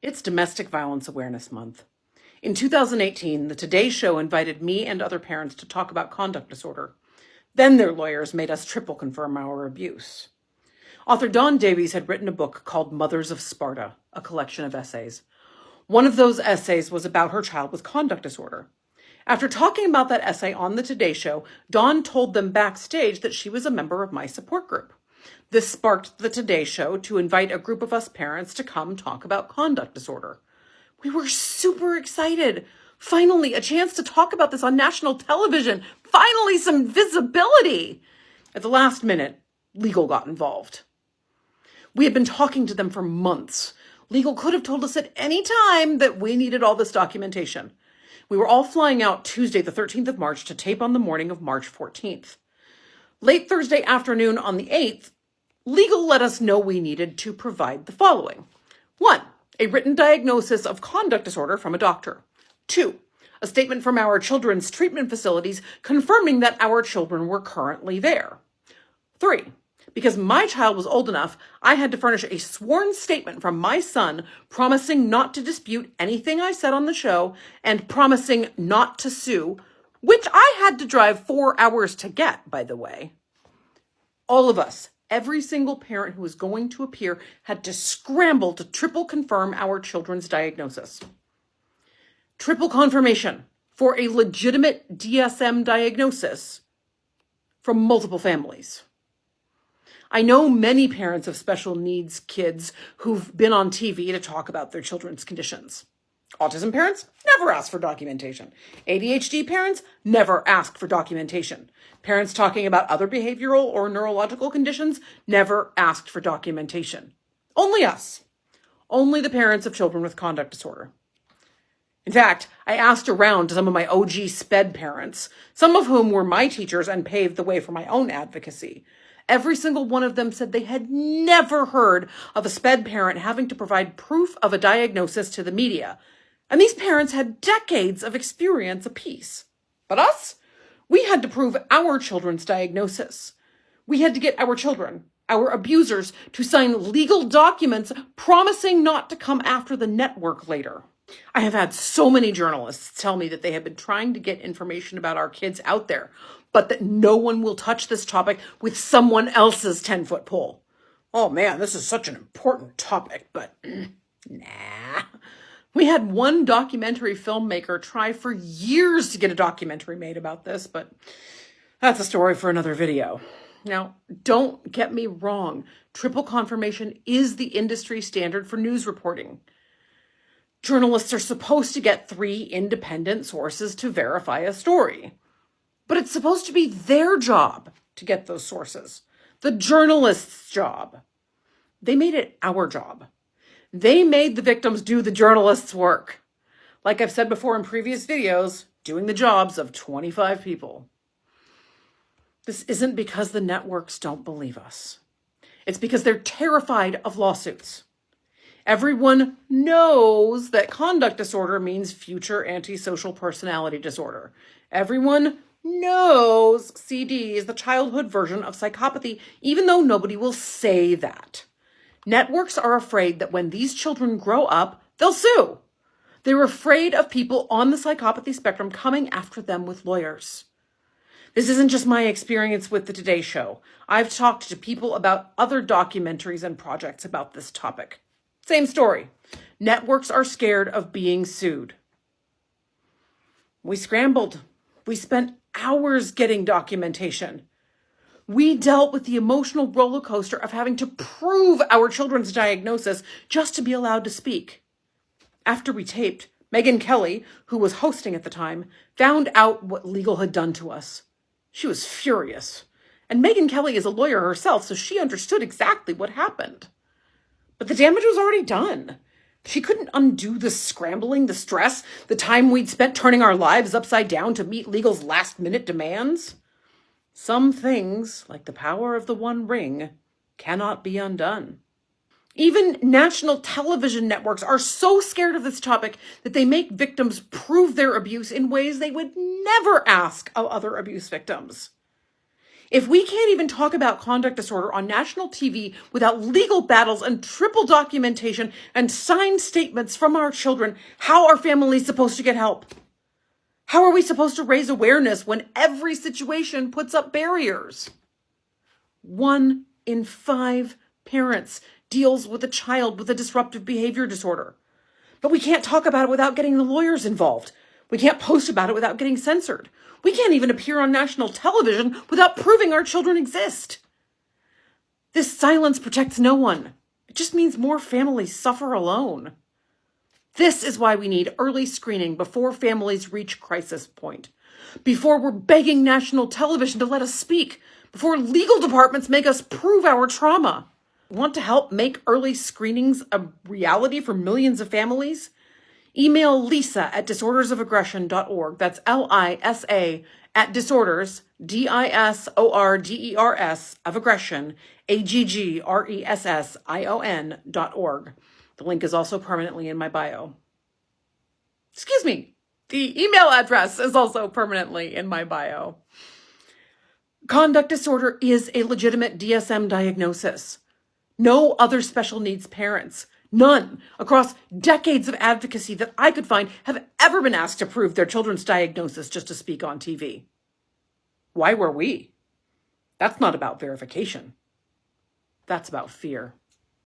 It's Domestic Violence Awareness Month. In 2018, the Today Show invited me and other parents to talk about conduct disorder. Then their lawyers made us triple confirm our abuse. Author Dawn Davies had written a book called Mothers of Sparta, a collection of essays. One of those essays was about her child with conduct disorder. After talking about that essay on the Today Show, Dawn told them backstage that she was a member of my support group. This sparked the Today Show to invite a group of us parents to come talk about conduct disorder. We were super excited. Finally, a chance to talk about this on national television. Finally, some visibility. At the last minute, legal got involved. We had been talking to them for months. Legal could have told us at any time that we needed all this documentation. We were all flying out Tuesday, the 13th of March, to tape on the morning of March 14th. Late Thursday afternoon on the 8th, legal let us know we needed to provide the following. 1, a written diagnosis of conduct disorder from a doctor. 2, a statement from our children's treatment facilities confirming that our children were currently there. 3, because my child was old enough, I had to furnish a sworn statement from my son promising not to dispute anything I said on the show and promising not to sue, which I had to drive 4 hours to get, by the way. All of us, every single parent who was going to appear, had to scramble to triple confirm our children's diagnosis. Triple confirmation for a legitimate DSM diagnosis from multiple families. I know many parents of special needs kids who've been on TV to talk about their children's conditions. Autism parents never ask for documentation. ADHD parents never ask for documentation. Parents talking about other behavioral or neurological conditions never asked for documentation. Only us. Only the parents of children with conduct disorder. In fact, I asked around to some of my OG SPED parents, some of whom were my teachers and paved the way for my own advocacy. Every single one of them said they had never heard of a SPED parent having to provide proof of a diagnosis to the media. And these parents had decades of experience apiece. But us? We had to prove our children's diagnosis. We had to get our children, our abusers, to sign legal documents promising not to come after the network later. I have had so many journalists tell me that they have been trying to get information about our kids out there, but that no one will touch this topic with someone else's 10-foot pole. Oh man, this is such an important topic, but nah. We had one documentary filmmaker try for years to get a documentary made about this, but that's a story for another video. Now, don't get me wrong. Triple confirmation is the industry standard for news reporting. Journalists are supposed to get 3 independent sources to verify a story. But it's supposed to be their job to get those sources. The journalist's job. They made it our job. They made the victims do the journalist's work. Like I've said before in previous videos, doing the jobs of 25 people. This isn't because the networks don't believe us. It's because they're terrified of lawsuits. Everyone knows that conduct disorder means future antisocial personality disorder. Everyone knows CD is the childhood version of psychopathy, even though nobody will say that. Networks are afraid that when these children grow up, they'll sue. They're afraid of people on the psychopathy spectrum coming after them with lawyers. This isn't just my experience with the Today Show. I've talked to people about other documentaries and projects about this topic. Same story. Networks are scared of being sued. We scrambled. We spent hours getting documentation. We dealt with the emotional roller coaster of having to prove our children's diagnosis just to be allowed to speak. After we taped, Megyn Kelly, who was hosting at the time, found out what legal had done to us. She was furious. And Megyn Kelly is a lawyer herself, so she understood exactly what happened. But the damage was already done. She couldn't undo the scrambling, the stress, the time we'd spent turning our lives upside down to meet legal's last-minute demands. Some things, like the power of the One Ring, cannot be undone. Even national television networks are so scared of this topic that they make victims prove their abuse in ways they would never ask of other abuse victims. If we can't even talk about conduct disorder on national TV without legal battles and triple documentation and signed statements from our children, how are families supposed to get help? How are we supposed to raise awareness when every situation puts up barriers? 1 in 5 parents deals with a child with a disruptive behavior disorder. But we can't talk about it without getting the lawyers involved. We can't post about it without getting censored. We can't even appear on national television without proving our children exist. This silence protects no one. It just means more families suffer alone. This is why we need early screening before families reach crisis point, before we're begging national television to let us speak, before legal departments make us prove our trauma. Want to help make early screenings a reality for millions of families? Email Lisa at disordersofaggression.org. That's LISA at disorders, DISORDERS of aggression, AGGRESSION.org. The link is also permanently in my bio. Excuse me. The email address is also permanently in my bio. Conduct disorder is a legitimate DSM diagnosis. No other special needs parents, none, across decades of advocacy that I could find, have ever been asked to prove their children's diagnosis just to speak on TV. Why were we? That's not about verification. That's about fear.